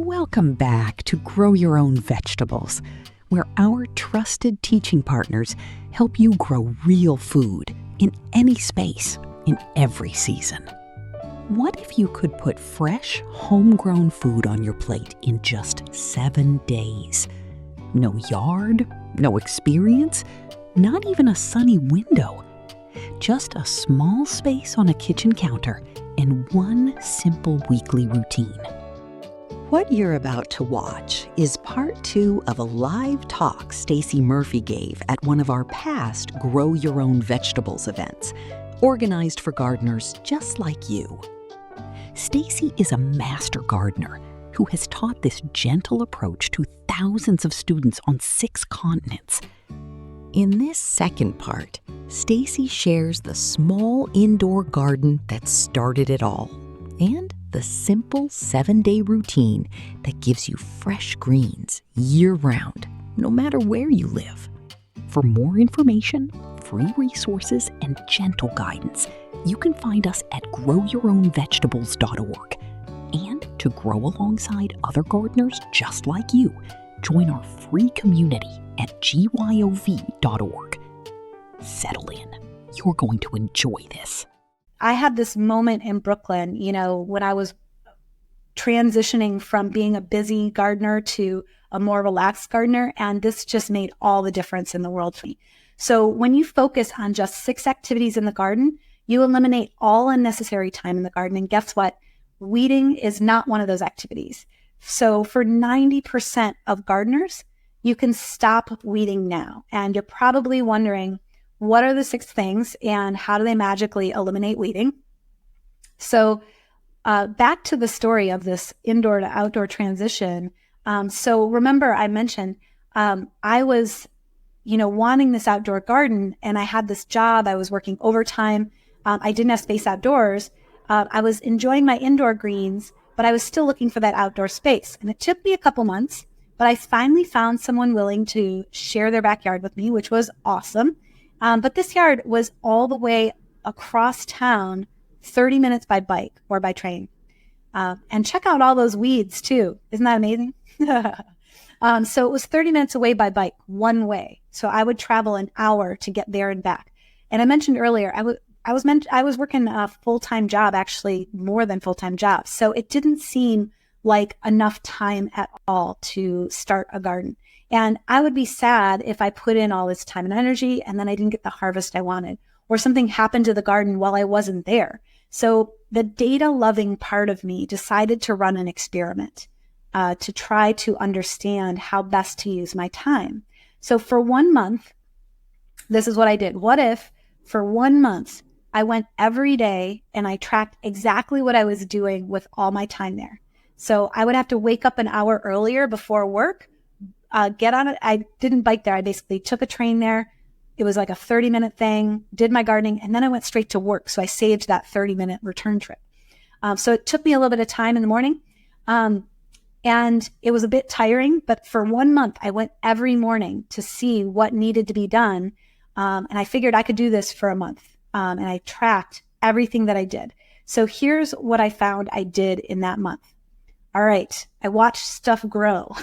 Welcome back to Grow Your Own Vegetables, where our trusted teaching partners help you grow real food in any space, in every season. What if you could put fresh, homegrown food on your plate in just 7 days? No yard, no experience, not even a sunny window. Just a small space on a kitchen counter and one simple weekly routine. What you're about to watch is part 2 of a live talk Stacey Murphy gave at one of our past Grow Your Own Vegetables events, organized for gardeners just like you. Stacey is a master gardener who has taught this gentle approach to thousands of students on 6 continents. In this second part, Stacey shares the small indoor garden that started it all and the simple 7-day routine that gives you fresh greens year-round, no matter where you live. For more information, free resources, and gentle guidance, you can find us at growyourownvegetables.org. And to grow alongside other gardeners just like you, join our free community at GYOV.org. Settle in. You're going to enjoy this. I had this moment in Brooklyn, when I was transitioning from being a busy gardener to a more relaxed gardener, and this just made all the difference in the world for me. So when you focus on just 6 activities in the garden, you eliminate all unnecessary time in the garden. And guess what? Weeding is not one of those activities. So for 90% of gardeners, you can stop weeding now. And you're probably wondering, what are the 6 things and how do they magically eliminate weeding? So back to the story of this indoor to outdoor transition. So remember I mentioned I was, wanting this outdoor garden, and I had this job. I was working overtime. I didn't have space outdoors. I was enjoying my indoor greens, but I was still looking for that outdoor space. And it took me a couple months, but I finally found someone willing to share their backyard with me, which was awesome. But this yard was all the way across town, 30 minutes by bike or by train. And check out all those weeds too. Isn't that amazing? So it was 30 minutes away by bike, one way. So I would travel an hour to get there and back. And I mentioned earlier, I was working a full-time job, actually more than full-time job. So it didn't seem like enough time at all to start a garden. And I would be sad if I put in all this time and energy and then I didn't get the harvest I wanted, or something happened to the garden while I wasn't there. So the data-loving part of me decided to run an experiment to try to understand how best to use my time. So for 1 month, this is what I did. What if for 1 month, I went every day and I tracked exactly what I was doing with all my time there? So I would have to wake up an hour earlier before work, get on it. I didn't bike there. I basically took a train there. It was like a 30-minute thing, did my gardening, and then I went straight to work. So I saved that 30-minute return trip. So it took me a little bit of time in the morning. And it was a bit tiring, but for 1 month, I went every morning to see what needed to be done. And I figured I could do this for a month. And I tracked everything that I did. So here's what I found I did in that month. All right, I watched stuff grow.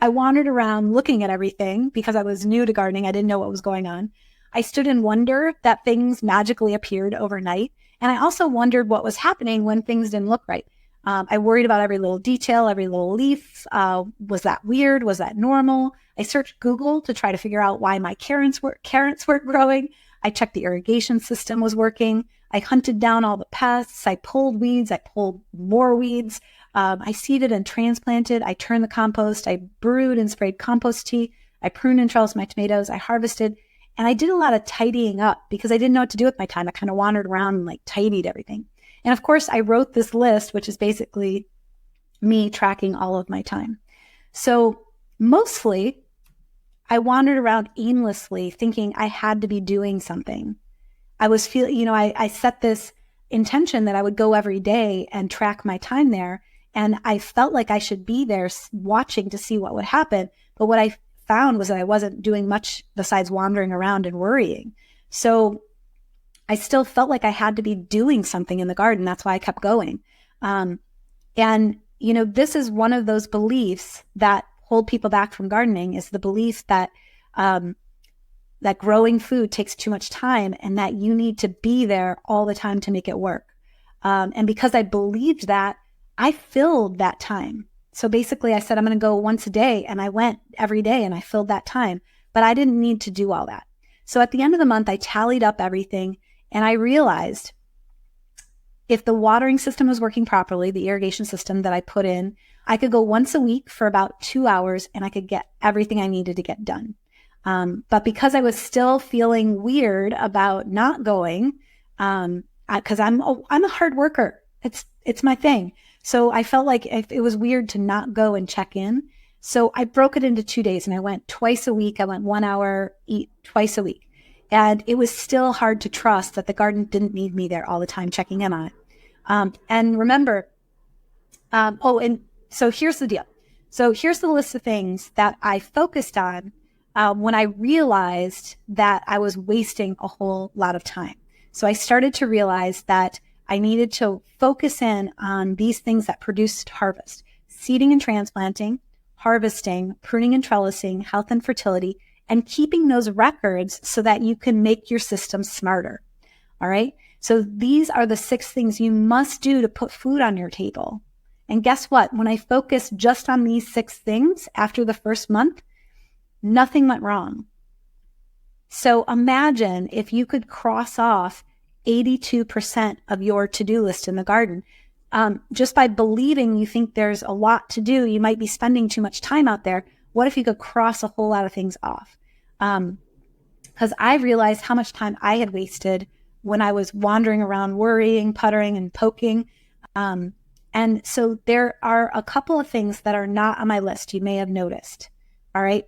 I wandered around looking at everything because I was new to gardening. I didn't know what was going on. I stood in wonder that things magically appeared overnight. And I also wondered what was happening when things didn't look right. I worried about every little detail, every little leaf. Was that weird? Was that normal? I searched Google to try to figure out why my carrots weren't growing. I checked the irrigation system was working. I hunted down all the pests. I pulled weeds. I pulled more weeds. I seeded and transplanted. I turned the compost. I brewed and sprayed compost tea. I pruned and trellised my tomatoes. I harvested. And I did a lot of tidying up because I didn't know what to do with my time. I kind of wandered around and tidied everything. And of course, I wrote this list, which is basically me tracking all of my time. So mostly, I wandered around aimlessly thinking I had to be doing something. I was feeling, I set this intention that I would go every day and track my time there. And I felt like I should be there watching to see what would happen. But what I found was that I wasn't doing much besides wandering around and worrying. So I still felt like I had to be doing something in the garden. That's why I kept going. And this is one of those beliefs that hold people back from gardening, is the belief that that growing food takes too much time and that you need to be there all the time to make it work. And because I believed that, I filled that time. So basically I said, I'm going to go once a day, and I went every day and I filled that time, but I didn't need to do all that. So at the end of the month, I tallied up everything and I realized if the watering system was working properly, the irrigation system that I put in, I could go once a week for about 2 hours and I could get everything I needed to get done. But because I was still feeling weird about not going, because I'm a hard worker, it's my thing. So I felt like it was weird to not go and check in. So I broke it into 2 days and I went twice a week. I went 1 hour twice a week. And it was still hard to trust that the garden didn't need me there all the time checking in on it. And remember, and so here's the deal. So here's the list of things that I focused on when I realized that I was wasting a whole lot of time. So I started to realize that I needed to focus in on these things that produced harvest: seeding and transplanting, harvesting, pruning and trellising, health and fertility, and keeping those records so that you can make your system smarter. All right. So these are the 6 things you must do to put food on your table. And guess what? When I focused just on these 6 things after the first month, nothing went wrong. So imagine if you could cross off 82% of your to-do list in the garden. Just by believing you think there's a lot to do, you might be spending too much time out there. What if you could cross a whole lot of things off? Because I realized how much time I had wasted when I was wandering around worrying, puttering, and poking. And so there are a couple of things that are not on my list you may have noticed. All right.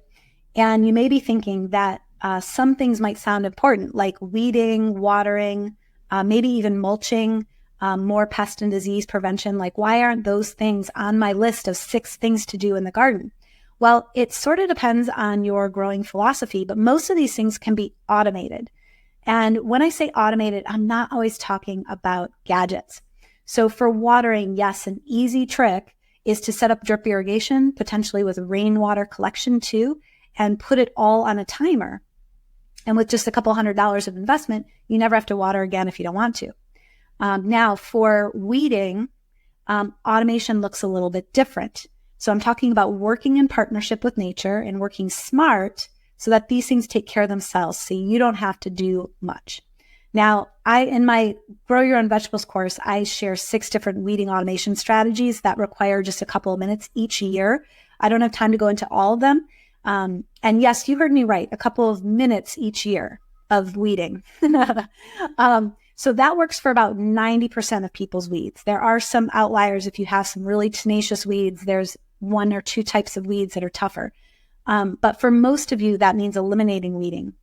And you may be thinking that some things might sound important, like weeding, watering, maybe even mulching, more pest and disease prevention. Like, why aren't those things on my list of 6 things to do in the garden? Well, it sort of depends on your growing philosophy, but most of these things can be automated. And when I say automated, I'm not always talking about gadgets. So for watering, yes, an easy trick is to set up drip irrigation, potentially with rainwater collection too, and put it all on a timer. And with just a couple $100 of investment, you never have to water again if you don't want to. Now for weeding, automation looks a little bit different. So I'm talking about working in partnership with nature and working smart so that these things take care of themselves, so you don't have to do much. Now, in my Grow Your Own Vegetables course, I share 6 different weeding automation strategies that require just a couple of minutes each year. I don't have time to go into all of them. And yes, you heard me right, a couple of minutes each year of weeding. So that works for about 90% of people's weeds. There are some outliers. If you have some really tenacious weeds, there's 1 or 2 types of weeds that are tougher. But for most of you, that means eliminating weeding.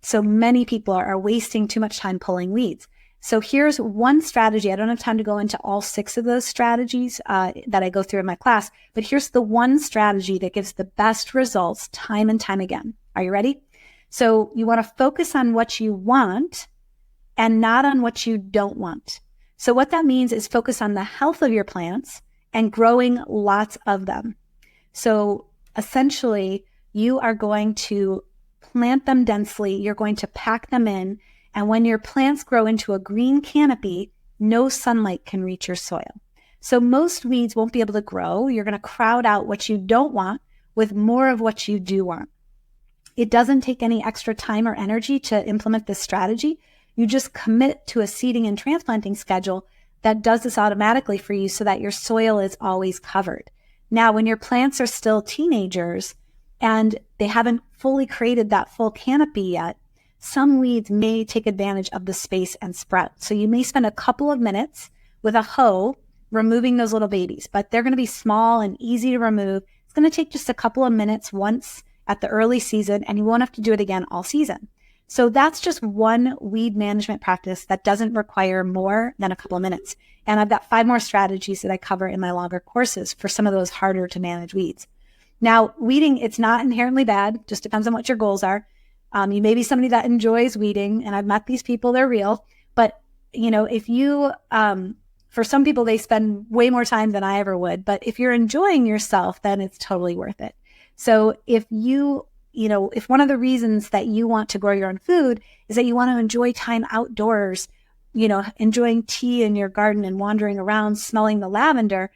So many people are wasting too much time pulling weeds. So here's one strategy. I don't have time to go into all 6 of those strategies that I go through in my class, but here's the one strategy that gives the best results time and time again. Are you ready? So you want to focus on what you want and not on what you don't want. So what that means is focus on the health of your plants and growing lots of them. So essentially, you are going to plant them densely. You're going to pack them in. And when your plants grow into a green canopy, no sunlight can reach your soil. So most weeds won't be able to grow. You're going to crowd out what you don't want with more of what you do want. It doesn't take any extra time or energy to implement this strategy. You just commit to a seeding and transplanting schedule that does this automatically for you so that your soil is always covered. Now, when your plants are still teenagers and they haven't fully created that full canopy yet, some weeds may take advantage of the space and sprout. So you may spend a couple of minutes with a hoe removing those little babies, but they're going to be small and easy to remove. It's going to take just a couple of minutes once at the early season, and you won't have to do it again all season. So that's just one weed management practice that doesn't require more than a couple of minutes. And I've got 5 more strategies that I cover in my longer courses for some of those harder to manage weeds. Now, weeding, it's not inherently bad, just depends on what your goals are. You may be somebody that enjoys weeding, and I've met these people, they're real. But, if you For some people, they spend way more time than I ever would. But if you're enjoying yourself, then it's totally worth it. So if if one of the reasons that you want to grow your own food is that you want to enjoy time outdoors, enjoying tea in your garden and wandering around, smelling the lavender,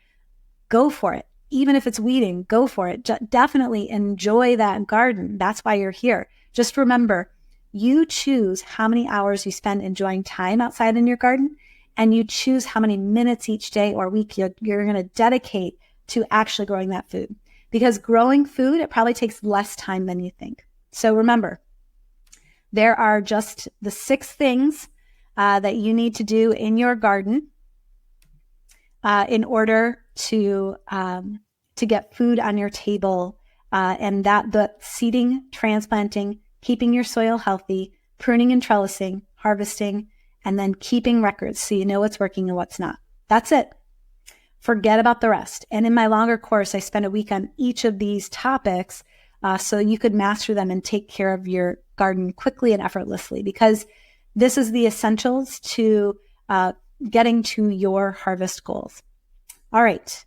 go for it. Even if it's weeding, go for it. Definitely enjoy that garden. That's why you're here. Just remember, you choose how many hours you spend enjoying time outside in your garden, and you choose how many minutes each day or week you're going to dedicate to actually growing that food. Because growing food, it probably takes less time than you think. So remember, there are just the 6 things that you need to do in your garden in order to get food on your table, and the seeding, transplanting, keeping your soil healthy, pruning and trellising, harvesting, and then keeping records so you know what's working and what's not. That's it. Forget about the rest. And in my longer course, I spend a week on each of these topics so you could master them and take care of your garden quickly and effortlessly, because this is the essentials to getting to your harvest goals. All right.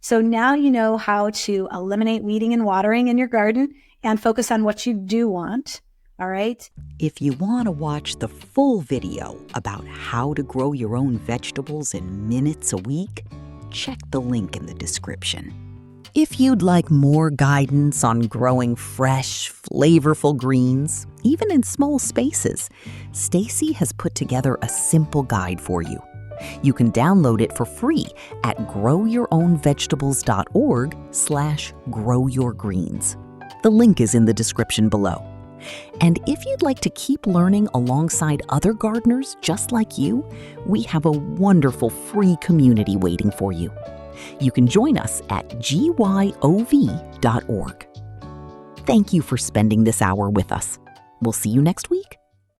So now you know how to eliminate weeding and watering in your garden and focus on what you do want. All right. If you want to watch the full video about how to grow your own vegetables in minutes a week, check the link in the description. If you'd like more guidance on growing fresh, flavorful greens, even in small spaces, Stacy has put together a simple guide for you. You can download it for free at growyourownvegetables.org/growyourgreens. The link is in the description below. And if you'd like to keep learning alongside other gardeners just like you, we have a wonderful free community waiting for you. You can join us at GYOV.org. Thank you for spending this hour with us. We'll see you next week.